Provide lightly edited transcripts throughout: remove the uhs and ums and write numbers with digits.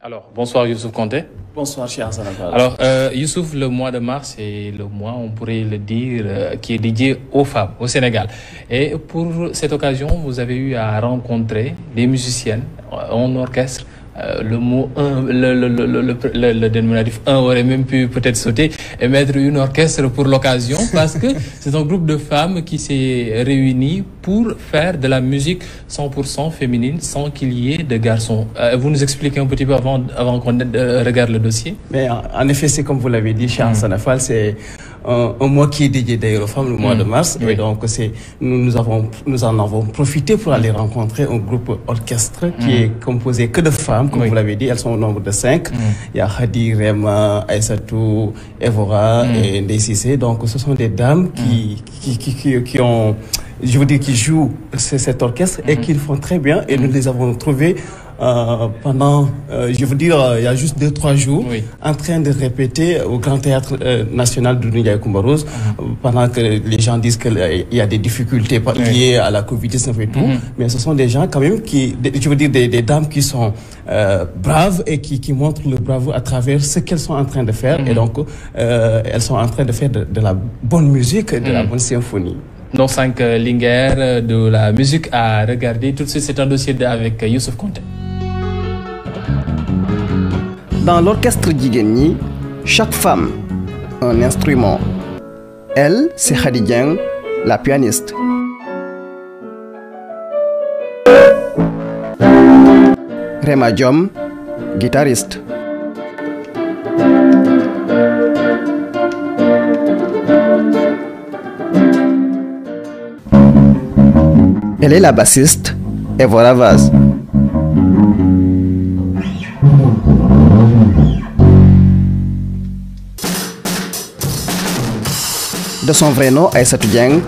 Alors, bonsoir Youssouf Konté. Bonsoir, cher Hassan Fall. Alors, Youssouf, le mois de mars est le mois, on pourrait le dire, qui est dédié aux femmes au Sénégal. Et pour cette occasion, vous avez eu à rencontrer des musiciennes en orchestre. Le mot 1, le dénominatif 1 aurait même pu peut-être sauter et mettre une orchestre pour l'occasion parce que c'est un groupe de femmes qui s'est réuni pour faire de la musique 100% féminine sans qu'il y ait de garçons. Vous nous expliquez un petit peu avant qu'on regarde le dossier? Mais en effet, c'est comme vous l'avez dit, cher Hassan Fall, c'est un mois qui est dédié d'ailleurs aux femmes, le mois de mars. Oui. Et donc, nous en avons profité pour aller rencontrer un groupe orchestre qui est composé que de femmes, comme vous l'avez dit. Elles sont au nombre de 5. Il y a Khadi, Rema, Aïssatou, Evora et Ndeye Cissé. Donc, ce sont des dames qui ont, je veux dire, qui jouent cet orchestre et qui le font très bien. Et nous les avons trouvées pendant, je veux dire, il y a juste 2-3 jours, en train de répéter au Grand Théâtre National de Ndiaye Coumba Rose, pendant que les gens disent qu'il y a des difficultés liées à la Covid-19 et tout. Mais ce sont des gens quand même qui, je veux dire, des dames qui sont braves et qui montrent le bravo à travers ce qu'elles sont en train de faire. Et donc, elles sont en train de faire de la bonne musique, de la bonne symphonie. Donc 5 lingères de la musique à regarder. Tout de suite, c'est un dossier avec Youssouf Konté. Dans l'orchestre Djigeni, chaque femme a un instrument. Elle, c'est Khady Dieng, la pianiste. Rema Diom, guitariste. Elle est la bassiste, Evora Vaz. De son vrai nom, Aïssatou Dieng,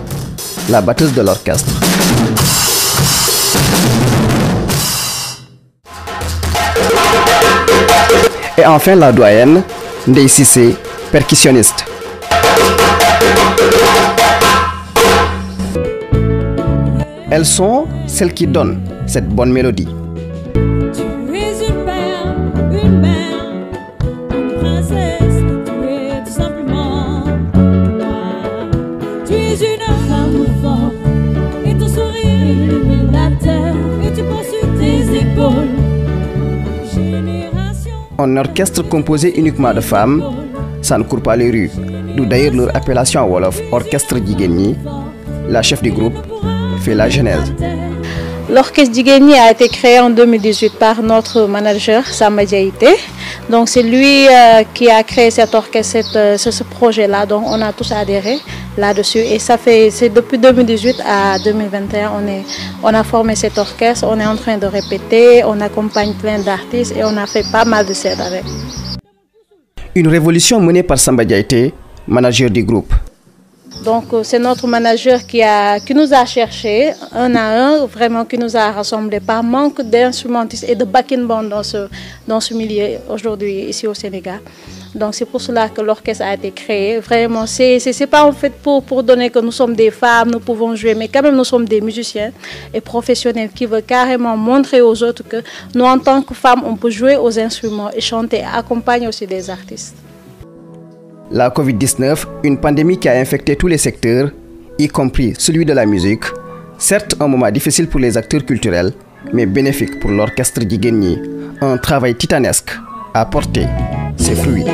la batteuse de l'orchestre. Et enfin la doyenne, Ndeye Cissé, percussionniste. Elles sont celles qui donnent cette bonne mélodie. Tu es une mère, une princesse, tu es tout simplement moi. Tu es une femme forte et ton sourire illumine la terre et tu portes sur tes épaules. Génération. Un orchestre composé uniquement de femmes, ça ne court pas les rues. D'où d'ailleurs leur appellation à Wolof, Orchestre Djigeni. La chef du groupe fait la genèse. L'orchestre Djigeni a été créé en 2018 par notre manager Samba Diaité. Donc c'est lui qui a créé cet orchestre, ce projet-là. Donc on a tous adhéré là-dessus. Et c'est depuis 2018 à 2021, on a formé cet orchestre. On est en train de répéter, on accompagne plein d'artistes et on a fait pas mal de scènes avec. Une révolution menée par Samba Diaité, manager du groupe. Donc c'est notre manager qui nous a cherché un à un, vraiment qui nous a rassemblés par manque d'instrumentistes et de backing band dans ce milieu aujourd'hui ici au Sénégal. Donc c'est pour cela que l'orchestre a été créé. Vraiment, c'est pas en fait pour donner que nous sommes des femmes, nous pouvons jouer, mais quand même nous sommes des musiciens et professionnels qui veulent carrément montrer aux autres que nous en tant que femmes, on peut jouer aux instruments et chanter et accompagner aussi des artistes. La Covid-19, une pandémie qui a infecté tous les secteurs, y compris celui de la musique, certes un moment difficile pour les acteurs culturels, mais bénéfique pour l'orchestre Djigeni. Un travail titanesque à porter ses fruits.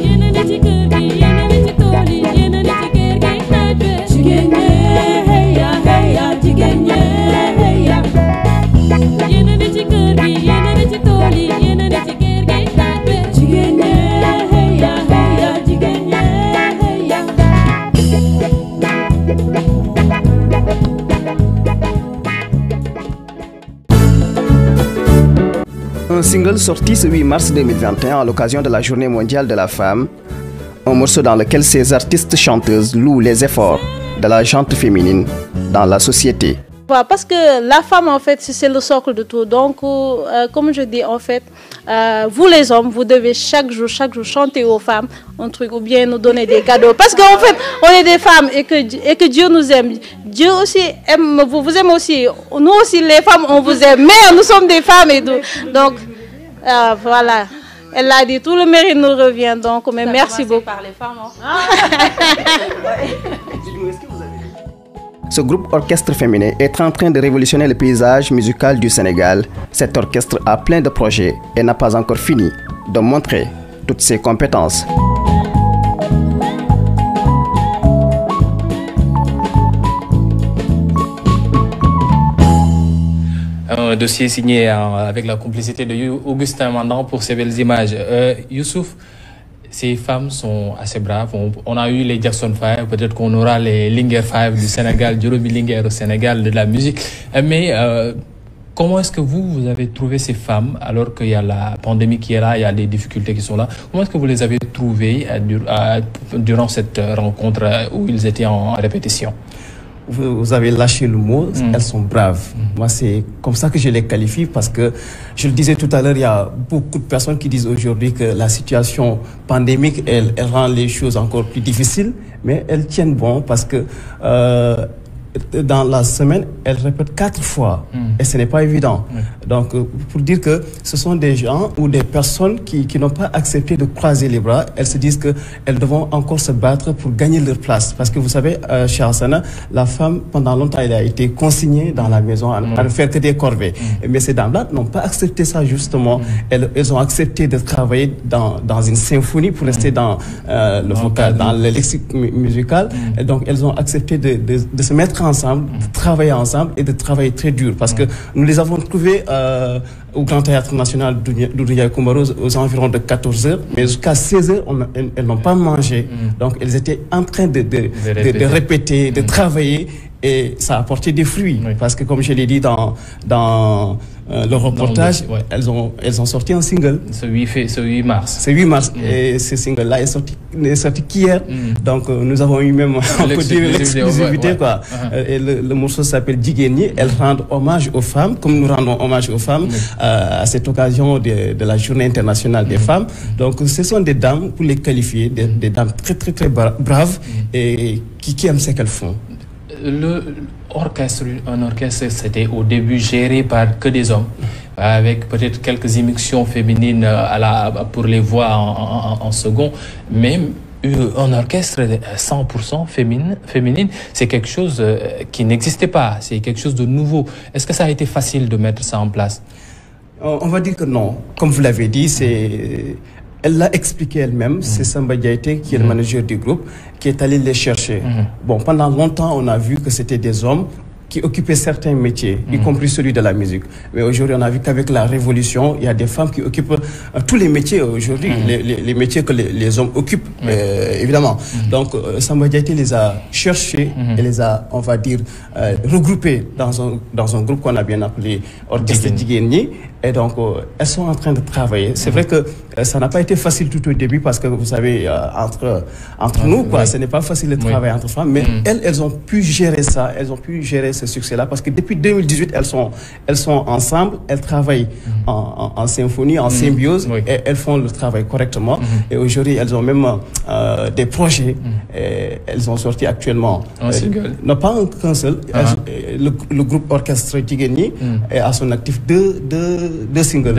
Un single sorti ce 8 mars 2021 à l'occasion de la Journée mondiale de la femme, un morceau dans lequel ces artistes chanteuses louent les efforts de la gente féminine dans la société. Parce que la femme, en fait, c'est le socle de tout. Donc, comme je dis, en fait, vous les hommes, vous devez chaque jour chanter aux femmes un truc ou bien nous donner des cadeaux. Parce qu'en fait, on est des femmes et que Dieu nous aime. Dieu aussi aime, vous aime aussi. Nous aussi, les femmes, on vous aime. Mais nous sommes des femmes et tout. Donc, voilà. Elle l'a dit, tout le mérite nous revient. Donc, mais merci beaucoup. Par les femmes. Ce groupe orchestre féminin est en train de révolutionner le paysage musical du Sénégal. Cet orchestre a plein de projets et n'a pas encore fini de montrer toutes ses compétences. Un dossier signé avec la complicité de Augustin Mandant pour ces belles images. Youssouf, ces femmes sont assez braves. On a eu les Jackson 5, peut-être qu'on aura les Linger 5 du Sénégal, Joromi Linger au Sénégal, de la musique. Mais comment est-ce que vous avez trouvé ces femmes alors qu'il y a la pandémie qui est là, il y a des difficultés qui sont là? Comment est-ce que vous les avez trouvées durant cette rencontre où ils étaient en répétition? Vous avez lâché le mot, elles sont braves. Moi, c'est comme ça que je les qualifie parce que, je le disais tout à l'heure, il y a beaucoup de personnes qui disent aujourd'hui que la situation pandémique, elle rend les choses encore plus difficiles, mais elles tiennent bon parce que dans la semaine, elles répètent 4 fois et ce n'est pas évident. Donc, pour dire que ce sont des gens ou des personnes qui n'ont pas accepté de croiser les bras, elles se disent qu'elles devront encore se battre pour gagner leur place. Parce que vous savez, chez Hassana, la femme, pendant longtemps, elle a été consignée dans la maison à ne faire que des corvées. Mais ces dames-là n'ont pas accepté ça, justement. Elles ont accepté de travailler dans une symphonie pour rester dans le vocal, dans le lexique musical. Et donc, elles ont accepté de se mettre ensemble, de travailler ensemble et de travailler très dur. Parce que nous les avons trouvés au Grand Théâtre National d'Oudouya Koumaro aux environs de 14h, mais jusqu'à 16h, elles n'ont pas mangé. Donc, elles étaient en train de répéter, de travailler. Et ça a apporté des fruits. Parce que, comme je l'ai dit dans le reportage, elles ont sorti un single. Ce 8 mars. Ce 8 mars. Et ce single-là est sorti qu'hier. Donc, nous avons eu même, on peut dire, l'exclusivité. Et le morceau s'appelle Djigeni. Elles rendent hommage aux femmes, comme nous rendons hommage aux femmes, à cette occasion de la Journée internationale des femmes. Donc, ce sont des dames, pour les qualifier, des dames très, très, très braves et qui aiment ce qu'elles font. Un orchestre, c'était au début géré par que des hommes, avec peut-être quelques immixtions féminines pour les voix en second, mais un orchestre 100% féminine, c'est quelque chose qui n'existait pas, c'est quelque chose de nouveau. Est-ce que ça a été facile de mettre ça en place? On va dire que non. Comme vous l'avez dit, elle l'a expliqué elle-même, c'est Samba Diaité qui est le manager du groupe, qui est allé les chercher. Bon, pendant longtemps, on a vu que c'était des hommes qui occupaient certains métiers, y compris celui de la musique. Mais aujourd'hui, on a vu qu'avec la révolution, il y a des femmes qui occupent tous les métiers aujourd'hui, les métiers que les hommes occupent, évidemment. Donc, Samba Diaité les a cherchés et les a, on va dire, regroupés dans un groupe qu'on a bien appelé Orchestre Djigeni. Et donc, elles sont en train de travailler. C'est vrai que ça n'a pas été facile tout au début parce que, vous savez, entre nous, quoi, ce n'est pas facile de travailler entre femmes. Mais elles ont pu gérer ça, elles ont pu gérer ce succès-là parce que depuis 2018, elles sont ensemble, elles travaillent en symphonie, en symbiose, et elles font le travail correctement. Et aujourd'hui, elles ont même des projets. Et elles ont sorti actuellement un single. Non, pas qu'un seul. Le groupe Orchestre Djigeni est à son actif deux singles.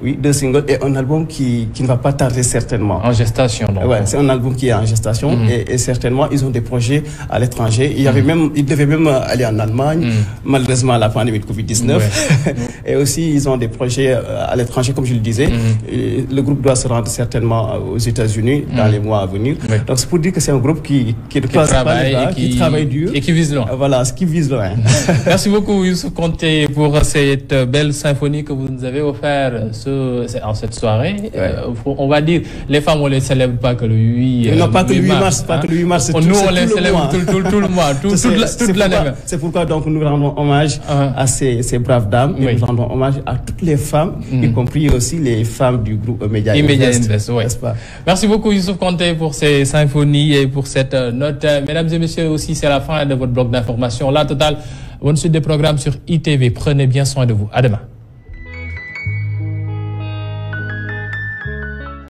Oui, 2 singles et un album qui ne va pas tarder certainement. En gestation, donc. Ouais, c'est un album qui est en gestation et certainement ils ont des projets à l'étranger. Ils devaient même aller en Allemagne, malheureusement la pandémie de Covid-19. Et aussi ils ont des projets à l'étranger, comme je le disais. Le groupe doit se rendre certainement aux États-Unis dans les mois à venir. Donc c'est pour dire que c'est un groupe qui travaille dur et qui vise loin. Voilà, ce qui vise loin. Merci beaucoup Youssouf Konté pour cette belle symphonie que vous nous avez offert en cette soirée. On va dire, les femmes, on ne les célèbre pas que le 8 non, pas que le 8 mars. Pas que le 8 mars, nous, on les célèbre tout le mois, toute l'année. C'est pourquoi donc nous rendons hommage à ces braves dames et nous rendons hommage à toutes les femmes, y compris aussi les femmes du groupe Media Invest. Merci beaucoup Youssouf Konté pour ces symphonies et pour cette note. Mesdames et messieurs, aussi c'est la fin de votre bloc d'information. La totale, bonne suite des programmes sur ITV. Prenez bien soin de vous. À demain.